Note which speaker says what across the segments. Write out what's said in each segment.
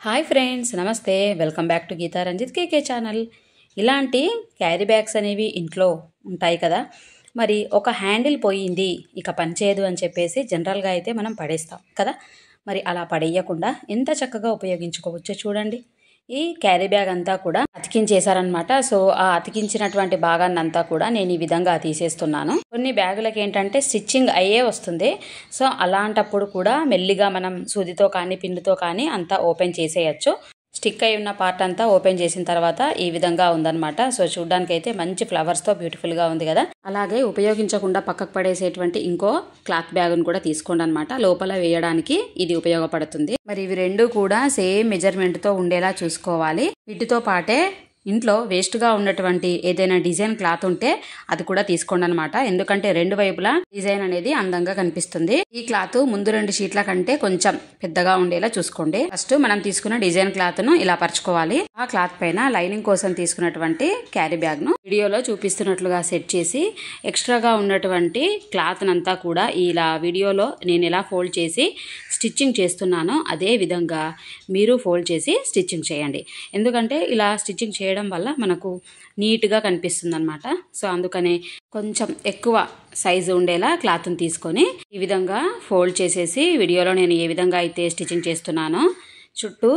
Speaker 1: Hi friends, నమస్తే. Welcome back to Geetha Ranjith KK channel. ఇలాంటి carry bags అనేవి ఇంట్లో ఉంటాయి కదా. మరి ఒక హ్యాండిల్ పోయింది, ఇక పనిచేయదు అని చెప్పేసి జనరల్గా అయితే మనం పడేస్తాం కదా. మరి అలా పడేయకుండా ఎంత చక్కగా ఉపయోగించుకోవచ్చో చూడండి. ఈ క్యారీ బ్యాగ్ అంతా కూడా అతికించేశారనమాట. సో ఆ అతికించినటువంటి భాగాన్ని అంతా కూడా నేను ఈ విధంగా తీసేస్తున్నాను. కొన్ని బ్యాగులకి ఏంటంటే స్టిచ్చింగ్ అయ్యే వస్తుంది. సో అలాంటప్పుడు కూడా మెల్లిగా మనం సూదితో కానీ పిన్నుతో కానీ అంతా ఓపెన్ చేసేయచ్చు. స్టిక్ అయి ఉన్న పార్ట్ అంతా ఓపెన్ చేసిన తర్వాత ఈ విధంగా ఉందన్నమాట. సో చూడడానికి అయితే మంచి ఫ్లవర్స్తో బ్యూటిఫుల్గా ఉంది కదా. అలాగే ఉపయోగించకుండా పక్కకు పడేసేటువంటి ఇంకో క్లాత్ బ్యాగ్ను కూడా తీసుకోండి అనమాట. లోపల వేయడానికి ఇది ఉపయోగపడుతుంది. మరి ఇవి రెండు కూడా సేమ్ మెజర్మెంట్తో ఉండేలా చూసుకోవాలి. వీటితో పాటే ఇంట్లో వేస్ట్గా ఉన్నటువంటి ఏదైనా డిజైన్ క్లాత్ ఉంటే అది కూడా తీసుకోండి అనమాట. ఎందుకంటే రెండు వైపులా డిజైన్ అనేది అందంగా కనిపిస్తుంది. ఈ క్లాత్ ముందు రెండు షీట్ల కంటే కొంచెం పెద్దగా ఉండేలా చూసుకోండి. ఫస్ట్ మనం తీసుకున్న డిజైన్ క్లాత్ ను ఇలా పరుచుకోవాలి. ఆ క్లాత్ పైన లైనింగ్ కోసం తీసుకున్నటువంటి క్యారీ బ్యాగ్ ను వీడియోలో చూపిస్తున్నట్లుగా సెట్ చేసి ఎక్స్ట్రాగా ఉన్నటువంటి క్లాత్ నంతా కూడా ఇలా వీడియోలో నేను ఎలా ఫోల్డ్ చేసి స్టిచ్చింగ్ చేస్తున్నానో అదే విధంగా మీరు ఫోల్డ్ చేసి స్టిచ్చింగ్ చేయండి. ఎందుకంటే ఇలా స్టిచ్చింగ్ చేయడం వల్ల మనకు నీట్గా కనిపిస్తుంది అనమాట. సో అందుకనే కొంచెం ఎక్కువ సైజు ఉండేలా క్లాత్ని తీసుకొని ఈ విధంగా ఫోల్డ్ చేసేసి వీడియోలో నేను ఏ విధంగా అయితే స్టిచ్చింగ్ చేస్తున్నానో చుట్టూ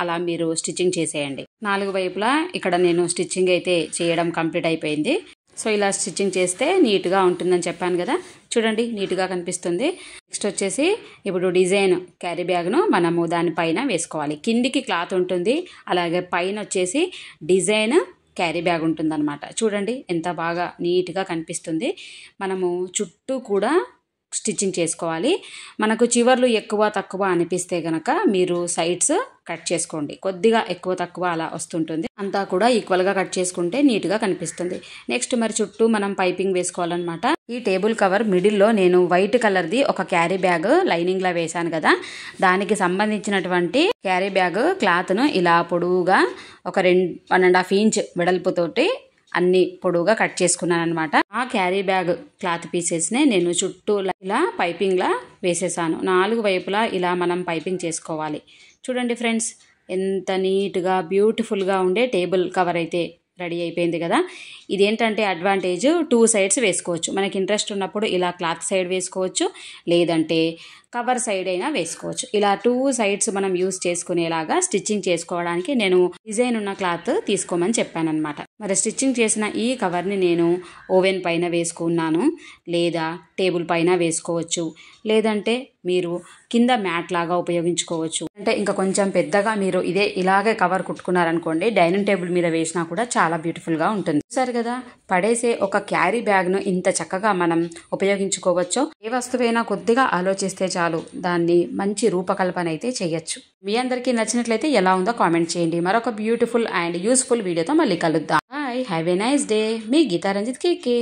Speaker 1: అలా మీరు స్టిచ్చింగ్ చేసేయండి. నాలుగు వైపులా ఇక్కడ నేను స్టిచ్చింగ్ అయితే చేయడం కంప్లీట్ అయిపోయింది. సో ఇలా స్టిచ్చింగ్ చేస్తే నీట్గా ఉంటుందని చెప్పాను కదా. చూడండి, నీట్గా కనిపిస్తుంది. నెక్స్ట్ వచ్చేసి ఇప్పుడు డిజైన్ క్యారీ బ్యాగ్ను మనము దానిపైన వేసుకోవాలి. కిందికి క్లాత్ ఉంటుంది, అలాగే పైన వచ్చేసి డిజైన్ క్యారీ బ్యాగ్ ఉంటుందన్నమాట. చూడండి ఎంత బాగా నీట్గా కనిపిస్తుంది. మనము చుట్టూ కూడా స్టిచ్చింగ్ చేసుకోవాలి. మనకు చివర్లు ఎక్కువ తక్కువ అనిపిస్తే గనక మీరు సైడ్స్ కట్ చేసుకోండి. కొద్దిగా ఎక్కువ తక్కువ అలా వస్తుంటుంది. అంతా కూడా ఈక్వల్గా కట్ చేసుకుంటే నీట్గా కనిపిస్తుంది. నెక్స్ట్ మరి చుట్టూ మనం పైపింగ్ వేసుకోవాలన్నమాట. ఈ టేబుల్ కవర్ మిడిల్లో నేను వైట్ కలర్ది ఒక క్యారీ బ్యాగ్ లైనింగ్లా వేశాను కదా, దానికి సంబంధించినటువంటి క్యారీ బ్యాగ్ క్లాత్ను ఇలా పొడవుగా ఒక 1.5 ఇంచ్ వెడల్పుతోటి అన్ని పొడవుగా కట్ చేసుకున్నాను అనమాట. ఆ క్యారీ బ్యాగ్ క్లాత్ పీసెస్నే నేను చుట్టూ ఇలా పైపింగ్లా వేసేసాను. 4 వైపులా ఇలా మనం పైపింగ్ చేసుకోవాలి. చూడండి ఫ్రెండ్స్, ఎంత నీట్గా బ్యూటిఫుల్గా ఉండే టేబుల్ కవర్ అయితే రెడీ అయిపోయింది కదా. ఇదేంటంటే అడ్వాంటేజ్ 2 సైడ్స్ వేసుకోవచ్చు. మనకి ఇంట్రెస్ట్ ఉన్నప్పుడు ఇలా క్లాత్ సైడ్ వేసుకోవచ్చు, లేదంటే కవర్ సైడ్ అయినా వేసుకోవచ్చు. ఇలా 2 సైడ్స్ మనం యూస్ చేసుకునేలాగా స్టిచ్చింగ్ చేసుకోవడానికి నేను డిజైన్ ఉన్న క్లాత్ తీసుకోమని చెప్పాను అనమాట. మరి స్టిచ్చింగ్ చేసిన ఈ కవర్ని నేను ఓవెన్ పైన వేసుకున్నాను, లేదా టేబుల్ పైన వేసుకోవచ్చు, లేదంటే మీరు కింద మ్యాట్ లాగా ఉపయోగించుకోవచ్చు. అంటే ఇంకా కొంచెం పెద్దగా మీరు ఇలాగే కవర్ కుట్టుకున్నారనుకోండి, డైనింగ్ టేబుల్ మీద వేసినా కూడా చాలా బ్యూటిఫుల్గా ఉంటుంది. చూసారు కదా, పడేసే ఒక క్యారీ బ్యాగ్ను ఇంత చక్కగా మనం ఉపయోగించుకోవచ్చో. ఏ వస్తువైనా కొద్దిగా ఆలోచిస్తే చాలు, దాన్ని మంచి రూపకల్పన అయితే చేయొచ్చు. మీ అందరికీ నచ్చినట్లయితే ఎలా ఉందో కామెంట్ చేయండి. మరొక బ్యూటిఫుల్ అండ్ యూస్ఫుల్ వీడియోతో మళ్ళీ కలుద్దాం. Bye, have a nice day. మీ గీతా రంజిత్ కేకే.